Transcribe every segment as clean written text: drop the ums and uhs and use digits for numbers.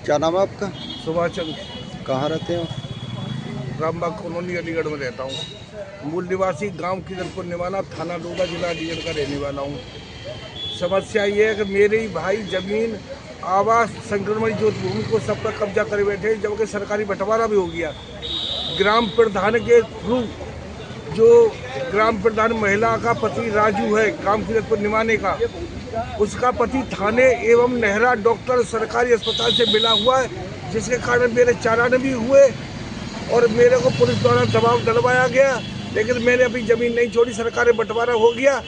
क्या नाम है आपका? सुभाष चंद्र। कहाँ रहते हो? रामबाग कॉलोनी अलीगढ़ में रहता हूँ। मूल निवासी गांव किरतपुर निवाना, थाना डोडा, जिला अलीगढ़ का रहने वाला हूँ। समस्या ये है कि मेरे ही भाई जमीन, आवास, संक्रमण ज्योति भूमि को सब पर कब्जा करे बैठे, जबकि सरकारी बंटवारा भी हो गया। ग्राम प्रधान के थ्रू, जो ग्राम प्रधान महिला का पति राजू है, गांव किरतपुर निवाने का, उसका पति थाने एवं नेहरा डॉक्टर सरकारी अस्पताल से मिला हुआ है, जिसके कारण मेरे चालान भी हुए और मेरे को पुलिस द्वारा दबाव डलवाया गया। लेकिन मैंने अभी जमीन नहीं छोड़ी, सरकारी बंटवारा हो गया।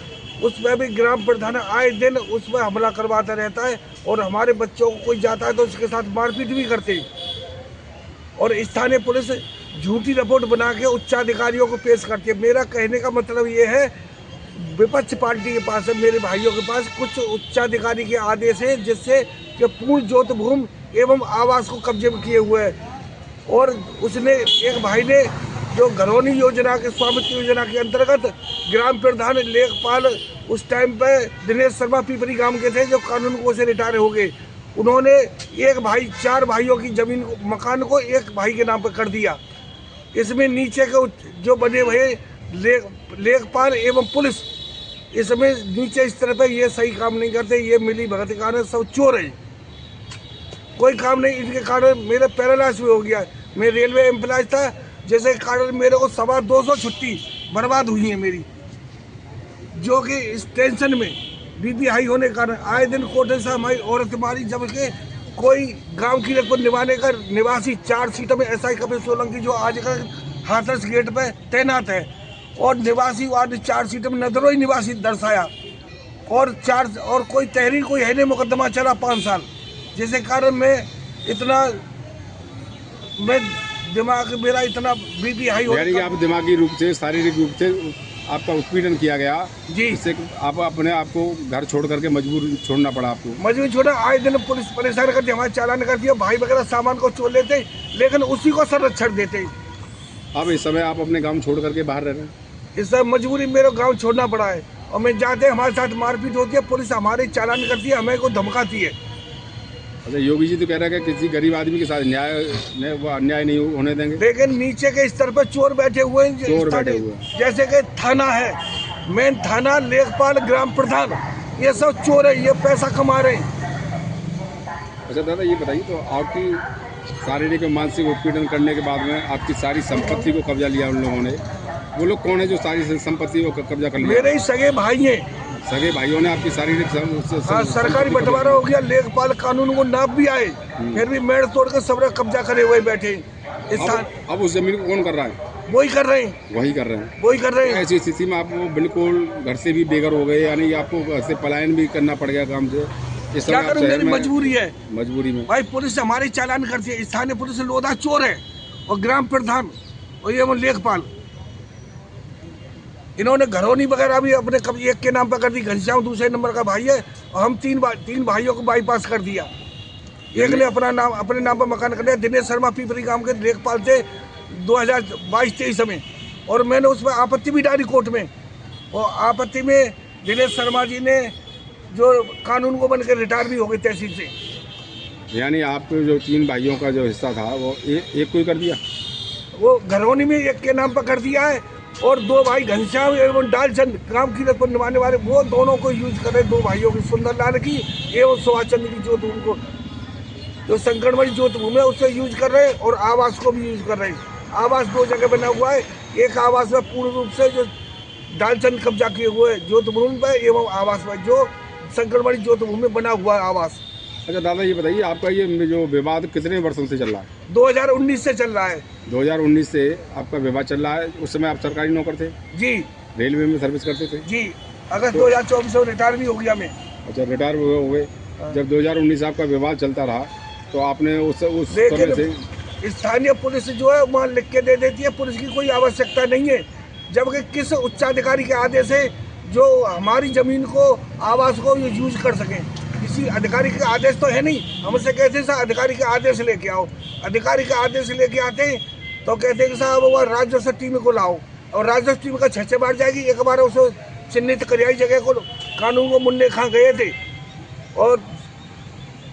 उसमें भी ग्राम प्रधान आए दिन उसमें हमला करवाता रहता है और हमारे बच्चों को कोई जाता है तो उसके साथ मारपीट भी करते हैं। और स्थानीय पुलिस झूठी रिपोर्ट बना के उच्चाधिकारियों को पेश करती है। मेरा कहने का मतलब ये है, विपक्ष पार्टी के पास है, मेरे भाइयों के पास कुछ उच्चाधिकारी के आदेश है, जिससे कि पूर्ण ज्योति भूमि एवं आवास को कब्जे में किए हुए है। और उसने, एक भाई ने, जो घरौनी योजना के स्वामित्व योजना के अंतर्गत ग्राम प्रधान लेखपाल उस टाइम पे दिनेश शर्मा पीपरी गांव के थे, जो कानून को से रिटायर हो गए। उन्होंने एक भाई, 4 भाइयों की जमीन को, मकान को एक भाई के नाम पर कर दिया। इसमें नीचे के जो बने हुए लेखपाल एवं पुलिस, इसमें नीचे इस तरह पे ये सही काम नहीं करते, ये मिली भगत के कारण सब चोर है, कोई काम नहीं। इनके कारण मेरे पैरालाइज भी हो गया। मैं रेलवे एम्प्लॉय था, जैसे कारण मेरे को 250 छुट्टी बर्बाद हुई है मेरी, जो कि इस टेंशन में बीपी हाई होने के कारण आए दिन कोटे से हमारी औरत मारी, जबकि कोई गांव किरतपुर निवाने का निवासी 4 सीटों में SI कपिल सोलंकी, जो आज का हाथरस गेट पे तैनात है, और निवासी वार्ड 4 सीटों में नदरोई निवासी दर्शाया, और कोई तहरीर कोई है नहीं, मुकदमा चला 5 साल, जिसके कारण मैं दिमाग मेरा इतना बीपी हाई हो। यानी आप दिमागी रूप से, शारीरिक रूप से आपका उत्पीड़न किया गया जी। इससे आप अपने आप को घर छोड़ करके मजबूर छोड़ना पड़ा आपको? मजबूर छोड़ा। आए दिन पुलिस परेशान करती, हमारे चालान करती है, भाई वगैरह सामान को चोर लेते, लेकिन उसी को संरक्षण देते। अब इस समय आप अपने गांव छोड़ करके बाहर रह रहे हैं? इस समय मजबूरी मेरे गाँव छोड़ना पड़ा है, और मैं जाते हमारे साथ मारपीट होती है, पुलिस हमारे चालान करती है, हमें को धमकाती है। अच्छा, योगी जी तो कह रहे हैं कि किसी गरीब आदमी के साथ अन्याय नहीं होने देंगे, लेकिन नीचे के स्तर पर चोर बैठे हुए हैं, जैसे कि थाना है, मेन थाना, लेखपाल, ग्राम प्रधान, ये सब चोर है, ये पैसा कमा रहे हैं। अच्छा दादा, ये बताइए, तो आपकी शारीरिक और मानसिक उत्पीड़न करने के बाद में आपकी सारी संपत्ति को कब्जा लिया उन लोगों ने, वो लोग कौन है जो सारी संपत्ति को कब्जा कर लिया? मेरे ही सगे भाई हैं। सगे भाइयों ने आपकी शारीरिक सरकारी बंटवारा हो गया, लेखपाल कानून को नाप भी आए, फिर भी मेड़ तोड़ कर सब कब्जा करे हुए बैठे। अब उस जमीन को कौन कर रहा है? वही कर रहे हैं, वही कर रहे हैं। ऐसी स्थिति में आप बिल्कुल घर से भी बेघर हो गए, यानी आपको घर से पलायन भी करना पड़ गया काम से। क्या करूं, मेरी मजबूरी है। मजबूरी में भाई पुलिस हमारे चालान करती है, स्थानीय पुलिस लोधा चोर है, और ग्राम प्रधान और ये लेखपाल, इन्होंने घरौनी वगैरह भी अपने एक के नाम पर कर दी। घनश्याम दूसरे नंबर का भाई है, और हम तीन भाइयों को बाईपास कर दिया। एक ने अपने नाम पर मकान कर दिया। दिनेश शर्मा पीपरी गांव के लेखपाल थे 2022-23 में, और मैंने उसमें आपत्ति भी डाली कोर्ट में, और आपत्ति में दिनेश शर्मा जी ने, जो कानून को बनकर रिटायर भी हो गए तहसील से। यानी आपको जो 3 भाइयों का जो हिस्सा था वो एक को कर दिया, वो घरौनी में एक के नाम पर कर दिया है, और 2 भाई घनश्याम एवं डालचंद ग्राम किरतपुर निभाने वाले, वो दोनों को यूज कर रहे। 2 भाइयों की, सुंदरलाल की एवं सुभाष चंद्र की ज्योति भूमि को, जो संकटमणि ज्योति भूमि है, उससे यूज कर रहे हैं, और आवास को भी यूज कर रहे हैं। आवास 2 जगह बना हुआ है। एक आवास में पूर्ण रूप से जो डालचंद कब्जा किए हुए है ज्योति भूमि पर, एवं आवास में जो संकटमणि ज्योति भूमि बना हुआ है आवास। अच्छा दादा, ये बताइए, आपका ये जो विवाद कितने वर्षों से चल रहा है? 2019 से चल रहा है। 2019 से आपका विवाद चल रहा है। उस समय आप सरकारी नौकर थे? जी। रेलवे में सर्विस करते थे? जी। अगस्त 2024 में रिटायर भी हो गया मैं। अच्छा, रिटायर हो गए। जब 2019 आपका विवाद चलता रहा, तो आपने उस समय से स्थानीय पुलिस जो है वहाँ लिख के दे देती है, पुलिस की कोई आवश्यकता नहीं है, जबकि किस उच्चाधिकारी के आदेश है जो हमारी जमीन को, आवास को यूज कर सकें? किसी अधिकारी का आदेश तो है नहीं। हमसे कहते हैं साहब अधिकारी का आदेश लेके आओ, अधिकारी का आदेश लेके आते हैं तो कहते हैं कि साहब वो राजस्व टीम को लाओ, और राजस्व टीम का 6 बार जाएगी। एक बार उसे चिन्हित करियाई जगह को कानून को मुन्ने खा गए थे, और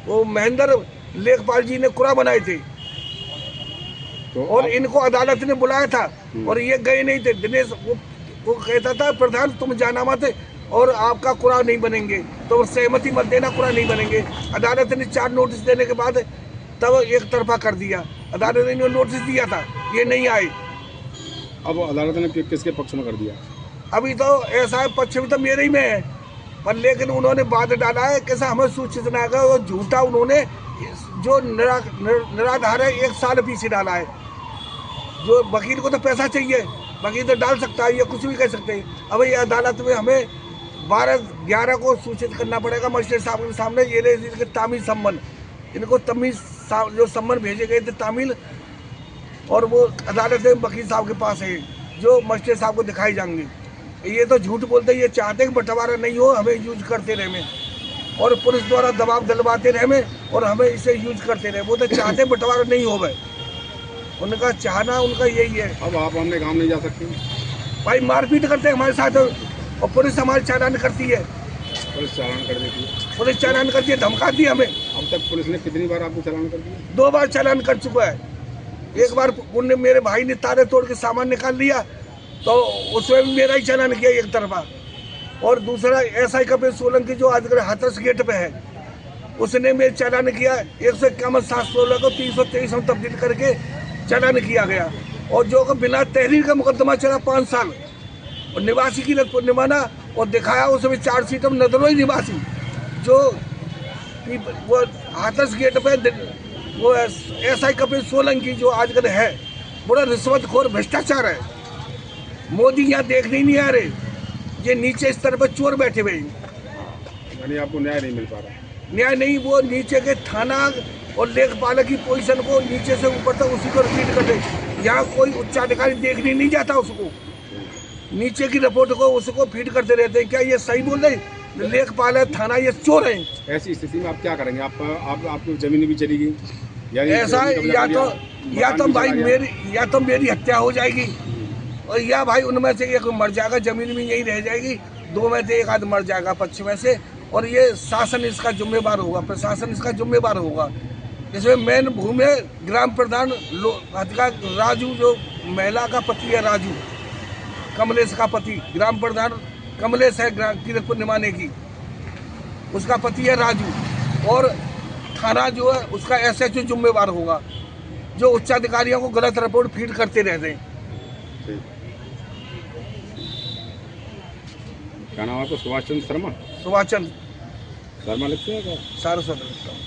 वो महेंद्र लेखपाल जी ने कुरा बनाए थे तो और इनको अदालत ने बुलाया था और ये गए नहीं थे। दिनेश वो कहता था प्रधान तुम जाना मत और आपका कुरा नहीं बनेंगे, तो सहमति मत देना, कुरा नहीं बनेंगे। अदालत ने 4 नोटिस देने के बाद तब एक तरफा कर दिया। अदालत ने नोटिस दिया था, ये नहीं आए। अब अदालत ने किसके पक्ष में कर दिया? अभी तो ऐसा है पक्ष में तो मेरे ही में है, पर लेकिन उन्होंने बाद डाला है कैसा हमें सूचित ना कर, और झूठा उन्होंने जो निराधार है 1 साल पीछे डाला है। जो वकील को तो पैसा चाहिए, वकील तो डाल सकता है, ये कुछ भी कह सकते हैं। अब ये अदालत में हमें 12/11 को सूचित करना पड़ेगा मजिस्ट्रेट साहब के सामने। ये तामील सम्मन, इनको तमीज जो सम्मन भेजे गए थे तामील, और वो अदालत में वकील साहब के पास है जो मजिस्ट्रेट साहब को दिखाई जाएंगे। ये तो झूठ बोलते, ये चाहते हैं कि बंटवारा नहीं हो, हमें यूज करते रहे में, और पुलिस द्वारा दबाव दिलवाते रहे में और हमें इसे यूज करते रहे। वो तो चाहते बंटवारा नहीं हो भाई, उनका चाहना उनका यही है। अब आप हमने काम नहीं जा सकते भाई, मारपीट करते हैं हमारे साथ और पुलिस हमारे चालान करती है। पुलिस चालान कर देती है? पुलिस चालान करती है, धमकाती है हमें। अब तक पुलिस ने कितनी बार आपको चालान कर दिया? 2 बार चालान कर चुका है। एक बार उनने मेरे भाई ने तारे तोड़ के सामान निकाल लिया तो उसमें भी मेरा ही चालान किया एक तरफा, और दूसरा SI कपिल सोलंकी जो आजकल हाथरस गेट पे है उसने मेरे चालान किया। 151/716 को 323 में तब्दील करके चालान किया गया, और जो कि बिना तहरीर का मुकदमा चला 5 साल, और निवासी की निमाना और दिखाया उसमें 4 सीट में नदरोई निवासी जो वो हाथरस गेट पे वो SI कपिल सोलंकी जो आजकल है बड़ा रिश्वतखोर भ्रष्टाचार है। मोदी यहाँ देखने ही नहीं आ रहे, ये नीचे स्तर पर चोर बैठे हुए हैं। यानी आपको न्याय नहीं मिल पा रहा? न्याय नहीं, वो नीचे के थाना और लेखपाल की पोजीशन को नीचे से ऊपर तक उसी को रिपीट कर दे। यहाँ कोई उच्चाधिकारी देखने नहीं जाता उसको, नीचे की रिपोर्ट को उसको फीड करते रहते हैं। क्या ये सही बोल रहे? लेखपाल है, थाना, ये चोर हैं। ऐसी स्थिति में आप क्या करेंगे? आपकी जमीन भी चली गई, ऐसा या तो मेरी हत्या हो जाएगी, और या भाई उनमें से एक मर जाएगा, जमीन भी यही रह जाएगी। 2 में से 1 आध मर जाएगा पक्ष में से, और ये शासन इसका जिम्मेवार होगा, प्रशासन इसका जिम्मेवार होगा। इसमें मेन भूमि ग्राम प्रधान राजू, जो महिला का पति है राजू, कमलेश का पति, ग्राम प्रधान कमलेश है कीरतपुर निमाने की, उसका पति है राजू, और थाना जो है उसका SHO जिम्मेवार होगा, जो उच्चाधिकारियों को गलत रिपोर्ट फीड करते रहते हैं। क्या नाम आपका? सुभाष चंद्र शर्मा? सुभाष चंद्र शर्मा लिखते हैं क्या? सारस्वत लिखता हूँ।